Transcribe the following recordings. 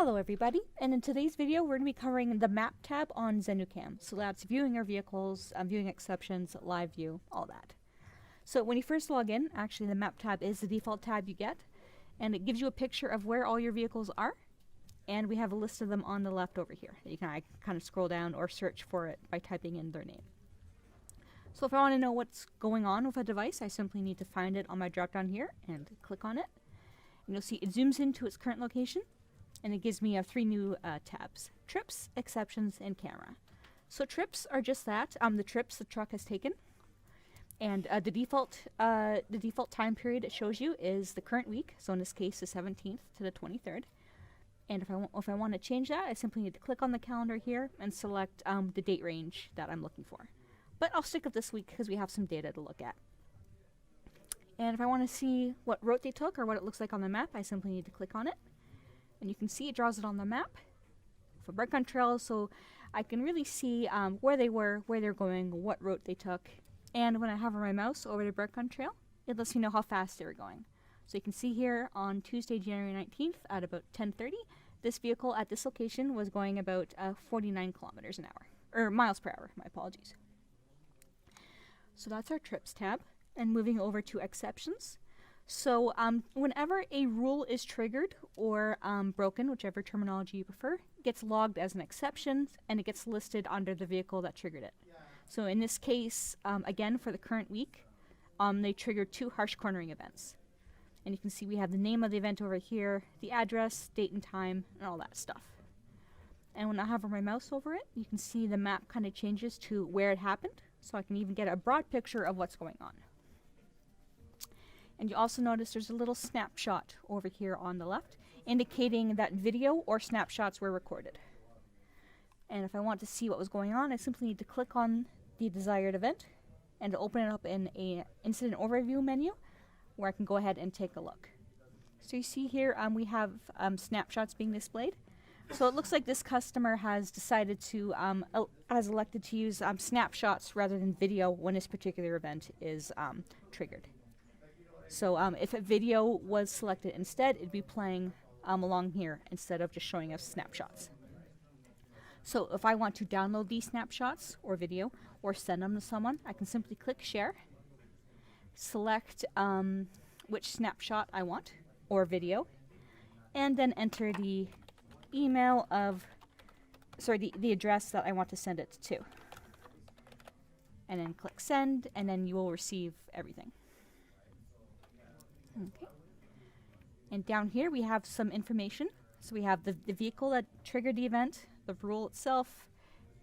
Hello everybody, and in today's video we're going to be covering the map tab on ZenduCAM. So that's viewing our vehicles, viewing exceptions, live view, all that. So when you first log in, actually the map tab is the default tab you get, and it gives you a picture of where all your vehicles are, and we have a list of them on the left over here. You can kind of scroll down or search for it by typing in their name. So if I want to know what's going on with a device, I simply need to find it on my drop down here and click on it. And you'll see it zooms into its current location, and it gives me three new tabs: trips, exceptions, and camera. So trips are just that, the trips the truck has taken. And the default time period it shows you is the current week, so in this case the 17th to the 23rd. And if I want to change that, I simply need to click on the calendar here and select the date range that I'm looking for. But I'll stick with this week because we have some data to look at. And if I want to see what route they took or what it looks like on the map, I simply need to click on it. And you can see it draws it on the map for breadcrumb trails, so I can really see where they were, where they're going, what route they took. And when I hover my mouse over the breadcrumb trail, it lets me know how fast they were going. So you can see here on Tuesday, January 19th at about 10:30, this vehicle at this location was going about 49 kilometers an hour, or miles per hour, my apologies. So that's our trips tab. And moving over to exceptions. So whenever a rule is triggered or broken, whichever terminology you prefer, it gets logged as an exception and it gets listed under the vehicle that triggered it. So in this case, again, for the current week, they triggered 2 harsh cornering events. And you can see we have the name of the event over here, the address, date and time, and all that stuff. And when I hover my mouse over it, you can see the map kind of changes to where it happened, so I can even get a broad picture of what's going on. And you also notice there's a little snapshot over here on the left indicating that video or snapshots were recorded. And if I want to see what was going on, I simply need to click on the desired event and open it up in an incident overview menu where I can go ahead and take a look. So you see here we have snapshots being displayed. So it looks like this customer has decided to, has elected to use snapshots rather than video when this particular event is triggered. So if a video was selected instead, it'd be playing along here instead of just showing us snapshots. So if I want to download these snapshots or video or send them to someone, I can simply click share, select which snapshot I want or video, and then enter the email of, the address that I want to send it to. And then click send, and then you will receive everything. Okay. And down here we have some information. So we have the vehicle that triggered the event, the rule itself,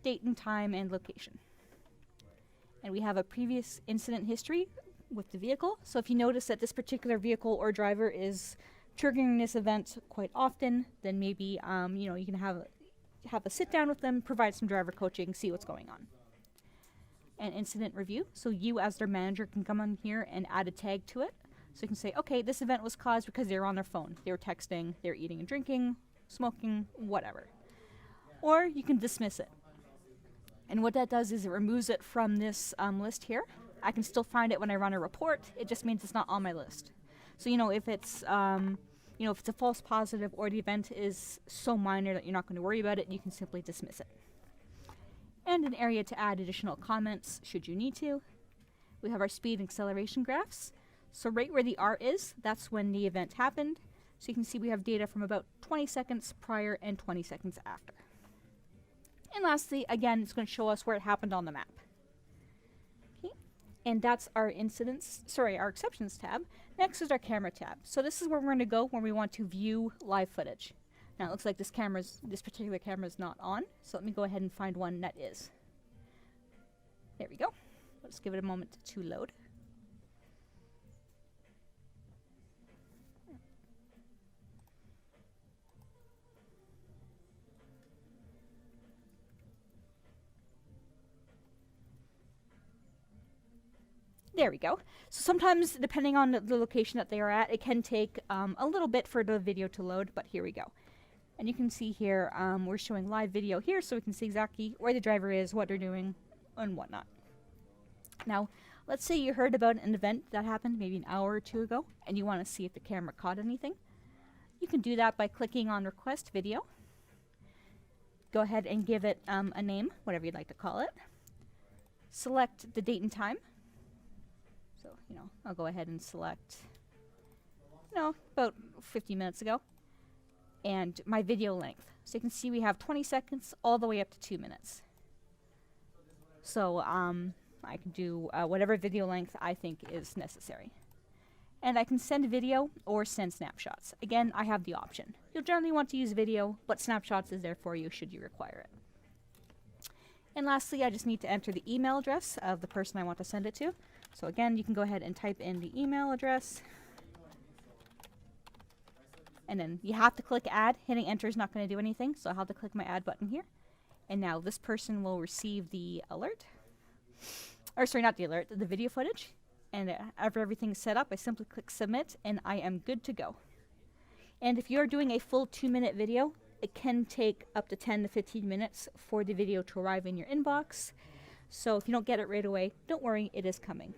date and time, and location. And we have a previous incident history with the vehicle. So if you notice that this particular vehicle or driver is triggering this event quite often, then maybe you can have a sit down with them, provide some driver coaching, see what's going on. And incident review. So you as their manager can come on here and add a tag to it. So you can say, okay, this event was caused because they were on their phone. They were texting, they were eating and drinking, smoking, whatever. Or you can dismiss it. And what that does is it removes it from this list here. I can still find it when I run a report. It just means it's not on my list. So, if it's, if it's a false positive or the event is so minor that you're not going to worry about it, you can simply dismiss it. And an area to add additional comments should you need to. We have our speed and acceleration graphs. So right where the R is, that's when the event happened. So you can see we have data from about 20 seconds prior and 20 seconds after. And lastly, again, it's going to show us where it happened on the map. Okay. And that's our our exceptions tab. Next is our camera tab. So this is where we're going to go when we want to view live footage. Now it looks like this particular camera is not on. So let me go ahead and find one that is. There we go. Let's give it a moment to load. There we go. So sometimes, depending on the location that they are at, it can take a little bit for the video to load, but here we go. And you can see here, we're showing live video here, so we can see exactly where the driver is, what they're doing, and whatnot. Now, let's say you heard about an event that happened maybe an hour or two ago, and you want to see if the camera caught anything. You can do that by clicking on Request Video. Go ahead and give it a name, whatever you'd like to call it. Select the date and time. So, I'll go ahead and select, about 15 minutes ago. And my video length. So you can see we have 20 seconds all the way up to 2 minutes. So I can do whatever video length I think is necessary. And I can send video or send snapshots. Again, I have the option. You'll generally want to use video, but snapshots is there for you should you require it. And lastly, I just need to enter the email address of the person I want to send it to. So again, you can go ahead and type in the email address. And then you have to click add. Hitting enter is not going to do anything, so I'll have to click my add button here. And now this person will receive the alert. Or sorry, not the alert, the video footage. And after everything's set up, I simply click submit and I am good to go. And if you're doing a full 2-minute video, it can take up to 10 to 15 minutes for the video to arrive in your inbox. So if you don't get it right away, don't worry, it is coming.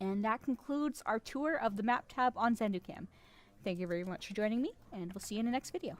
And that concludes our tour of the map tab on ZenduCAM. Thank you very much for joining me, and we'll see you in the next video.